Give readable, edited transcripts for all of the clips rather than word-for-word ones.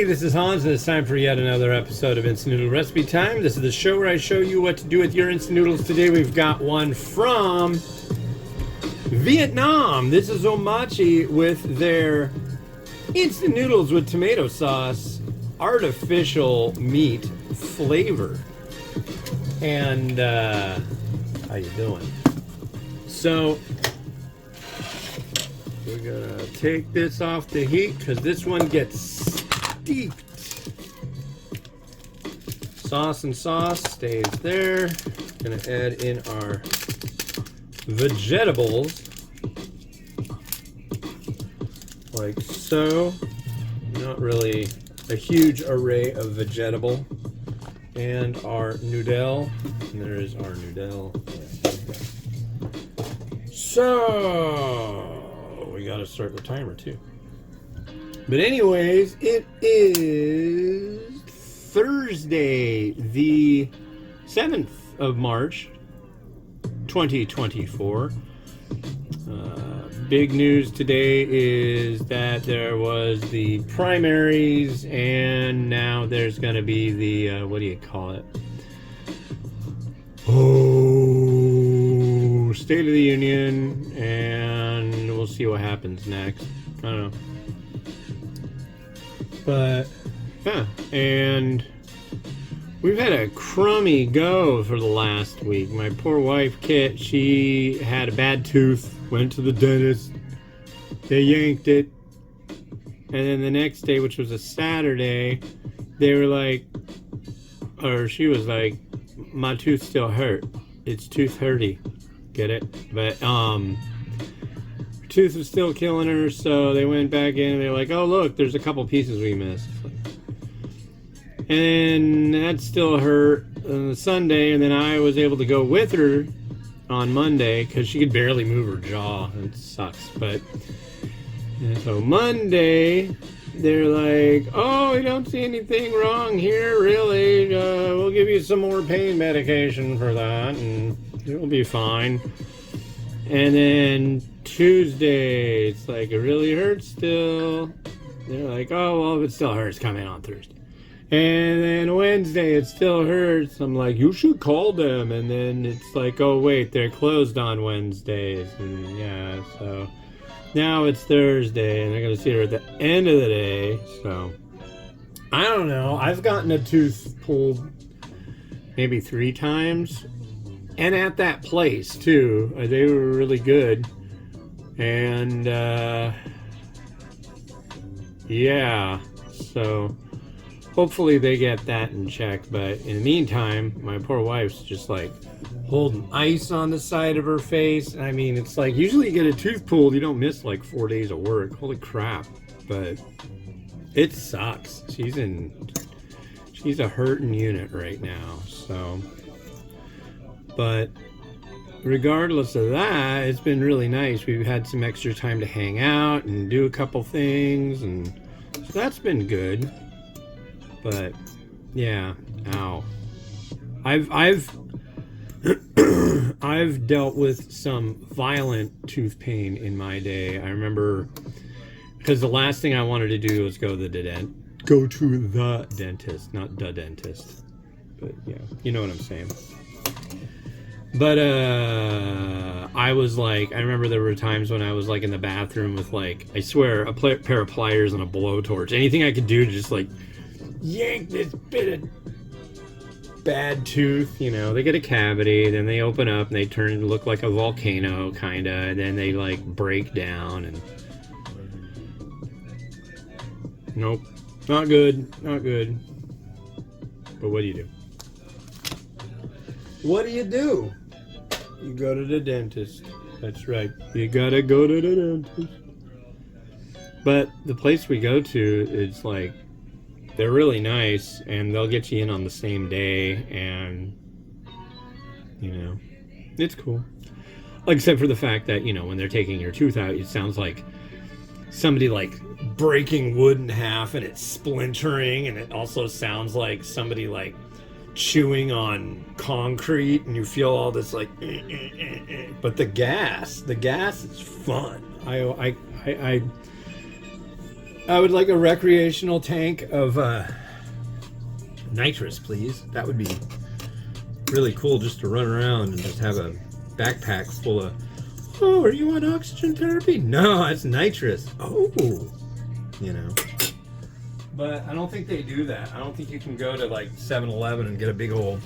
Hey, this is Hans, and it's time for yet another episode of Instant Noodle Recipe Time. This is the show where I show you what to do with your instant noodles. Today we've got one from Vietnam. This is Omachi with their instant noodles with tomato sauce, artificial meat flavor. And, how you doing? So, we're gonna take this off the heat because this one gets steeped. Sauce and sauce stays there. Gonna add in our vegetables like so. Not really a huge array of vegetable. And our noodle. And there is our noodle. So we gotta start the timer too. But anyways, it is Thursday, the 7th of March, 2024. Big news today is that there was the primaries, and now there's going to be the, what do you call it? Oh, State of the Union, and we'll see what happens next. I don't know. But, yeah, and we've had a crummy go for the last week. My poor wife, Kit, she had a bad tooth, went to the dentist, they yanked it, and then the next day, which was a Saturday, they were like, or she was like, my tooth still hurt. It's tooth hurty. Get it? But, her tooth was still killing her, so they went back in and they're like, oh, look, there's a couple pieces we missed. And that still hurt on Sunday, and then I was able to go with her on Monday because she could barely move her jaw. It sucks. But so Monday, they're like, oh, we don't see anything wrong here, really. We'll give you some more pain medication for that, and it'll be fine. And then Tuesday, it's like, it really hurts still. They're like, oh, well, if it still hurts, come in on Thursday. And then Wednesday, it still hurts. I'm like, you should call them. And then it's like, oh, wait, they're closed on Wednesdays. And yeah, so now it's Thursday, and they're going to see her at the end of the day. So I don't know. I've gotten a tooth pulled maybe 3 times. And at that place, too. They were really good. And, yeah. So hopefully they get that in check. But in the meantime, my poor wife's just like holding ice on the side of her face. I mean, it's like usually you get a tooth pulled, you don't miss like 4 days of work. Holy crap. But it sucks. She's a hurting unit right now. So, but regardless of that, it's been really nice. We've had some extra time to hang out and do a couple things, and so that's been good. But yeah, ow. I've dealt with some violent tooth pain in my day. I remember because the last thing I wanted to do was go to the dentist, not the dentist. But yeah, you know what I'm saying. But I was like, I remember there were times when I was like in the bathroom with like, I swear, a pair of pliers and a blowtorch. Anything I could do to just like yank this bit of bad tooth. You know, they get a cavity, then they open up and they turn and look like a volcano, kind of, and then they like break down. And nope, not good, not good. But what do you do? What do you do? You go to the dentist. That's right. You gotta go to the dentist. But the place we go to, it's like, they're really nice, and they'll get you in on the same day, and, you know, it's cool. Except for the fact that, you know, when they're taking your tooth out, it sounds like somebody, like, breaking wood in half, and it's splintering, and it also sounds like somebody, like, chewing on concrete, and you feel all this, like, But the gas is fun. I would like a recreational tank of nitrous, please. That would be really cool just to run around and just have a backpack full of, oh, are you on oxygen therapy? No, it's nitrous. Oh, you know. But I don't think they do that. I don't think you can go to like 7-Eleven and get a big old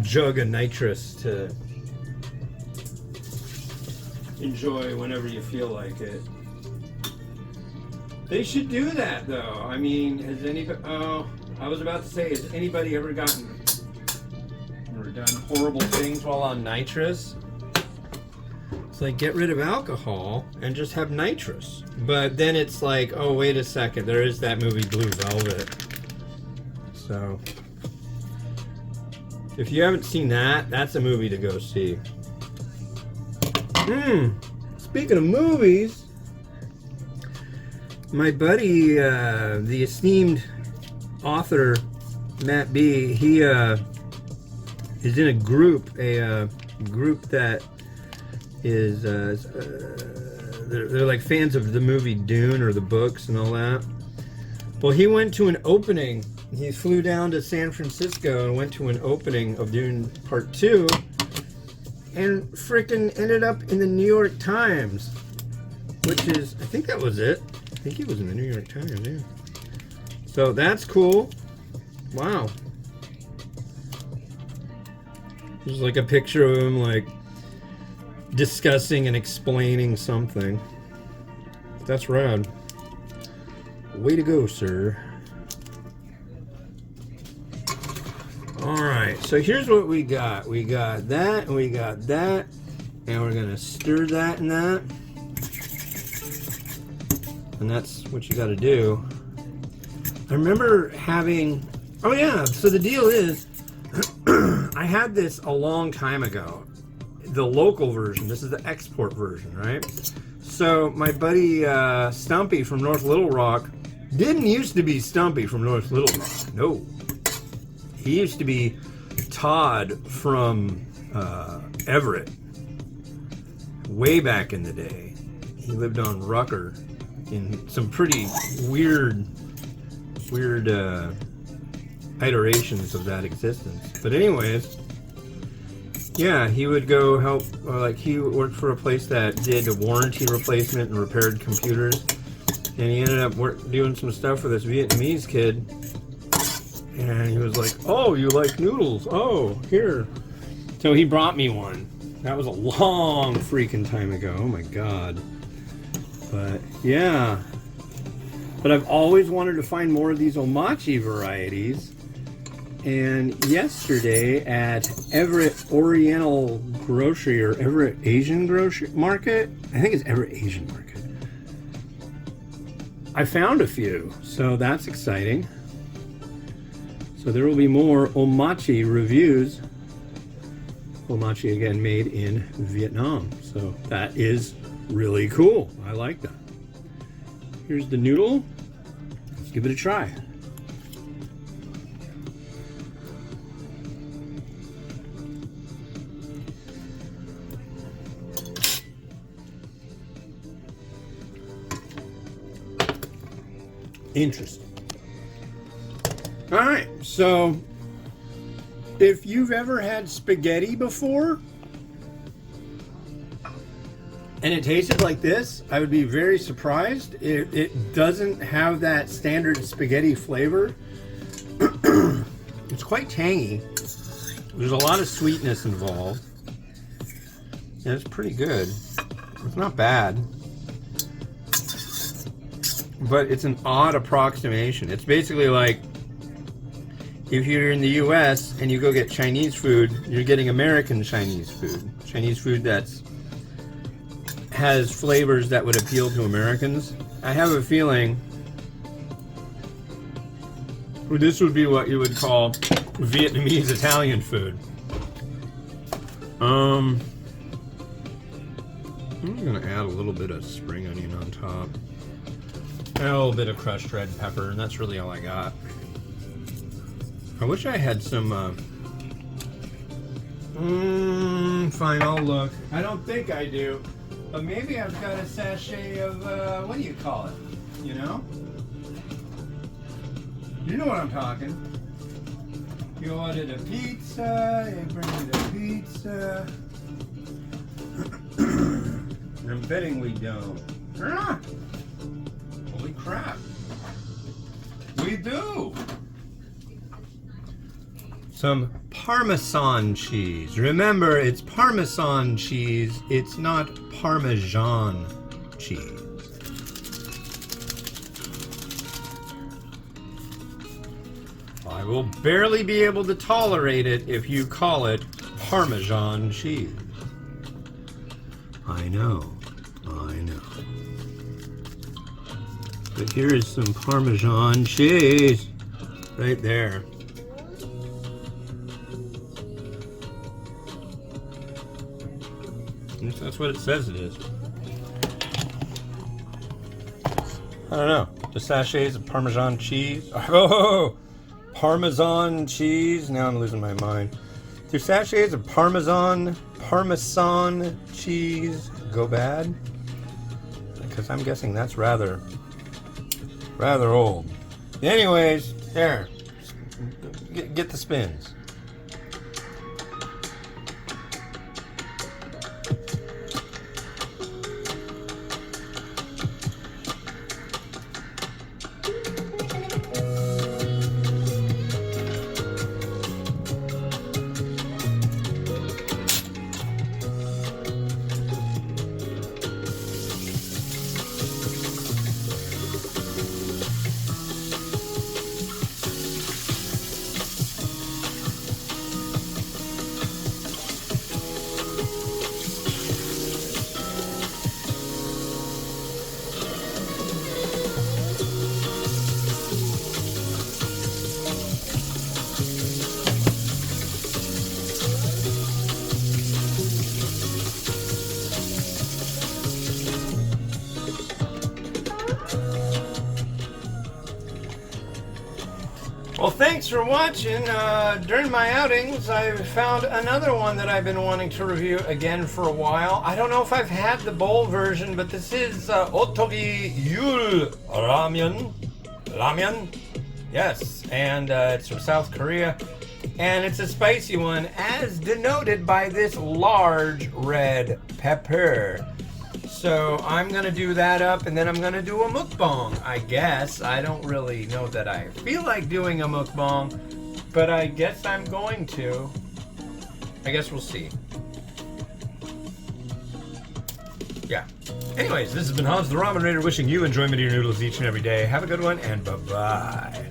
jug of nitrous to enjoy whenever you feel like it. They should do that though. I mean, has anybody, oh, I was about to say, has anybody ever gotten or done horrible things while on nitrous? It's like, get rid of alcohol and just have nitrous. But then it's like, oh, wait a second, there is that movie Blue Velvet. So, if you haven't seen that, that's a movie to go see. Speaking of movies, my buddy, the esteemed author, Matt B., he is in a group that is they're like fans of the movie Dune or the books and all that. Well, he went to an opening. He flew down to San Francisco and went to an opening of Dune Part 2 and frickin' ended up in the New York Times, which is, I think that was it. I think he was in the New York Times, yeah. So that's cool. Wow. There's like a picture of him like discussing and explaining something. That's rad. Way to go, sir. Alright, so here's what we got. We got that, and we got that. And we're gonna stir that and that. And that's what you gotta do. I remember having, oh yeah, so the deal is, I had this a long time ago. The local version, this is the export version, right? So my buddy Stumpy from North Little Rock didn't used to be Stumpy from North Little Rock, no. He used to be Todd from Everett, way back in the day. He lived on Rucker in some pretty weird iterations of that existence. But anyways, yeah, he would go help, like he worked for a place that did a warranty replacement and repaired computers. And he ended up doing some stuff for this Vietnamese kid. And he was like, oh, you like noodles? Oh, here. So he brought me one. That was a long freaking time ago. Oh my God. But yeah. But I've always wanted to find more of these Omachi varieties. And yesterday at Everett Oriental Grocery or Everett Asian Grocery Market, I think it's Everett Asian Market, I found a few. So that's exciting. So there will be more Omachi reviews. Omachi again made in Vietnam. So that is really cool. I like that. Here's the noodle. Let's give it a try. Interesting. All right, so if you've ever had spaghetti before and it tasted like this, I would be very surprised. It doesn't have that standard spaghetti flavor. It's quite tangy. There's a lot of sweetness involved. And it's pretty good. It's not bad. But it's an odd approximation. It's basically like if you're in the US and you go get Chinese food, you're getting American Chinese food. Chinese food that's has flavors that would appeal to Americans. I have a feeling this would be what you would call Vietnamese Italian food. I'm gonna add a little bit of spring onion on top. And a little bit of crushed red pepper, and that's really all I got. I wish I had some, fine, I'll look. I don't think I do, but maybe I've got a sachet of, what do you call it, you know? You know what I'm talking. You ordered a pizza, they bring you the pizza. I'm betting we don't. Ah! Holy crap. We do. Some Parmesan cheese. Remember, it's Parmesan cheese. It's not Parmesan cheese. I will barely be able to tolerate it if you call it Parmesan cheese. I know. But here is some Parmesan cheese. Right there. That's what it says it is. I don't know. The sachets of Parmesan cheese. Oh! Parmesan cheese. Now I'm losing my mind. Do sachets of Parmesan cheese go bad? Because I'm guessing that's rather old. Anyways, there. Get the spins. Well, thanks for watching. During my outings, I've found another one that I've been wanting to review again for a while. I don't know if I've had the bowl version, but this is Otogi Yul Ramen. Yes, and it's from South Korea. And it's a spicy one, as denoted by this large red pepper. So I'm going to do that up, and then I'm going to do a mukbang, I guess. I don't really know that I feel like doing a mukbang, but I guess I'm going to. I guess we'll see. Yeah. Anyways, this has been Hans the Ramen Raider wishing you enjoyment of your noodles each and every day. Have a good one, and bye-bye.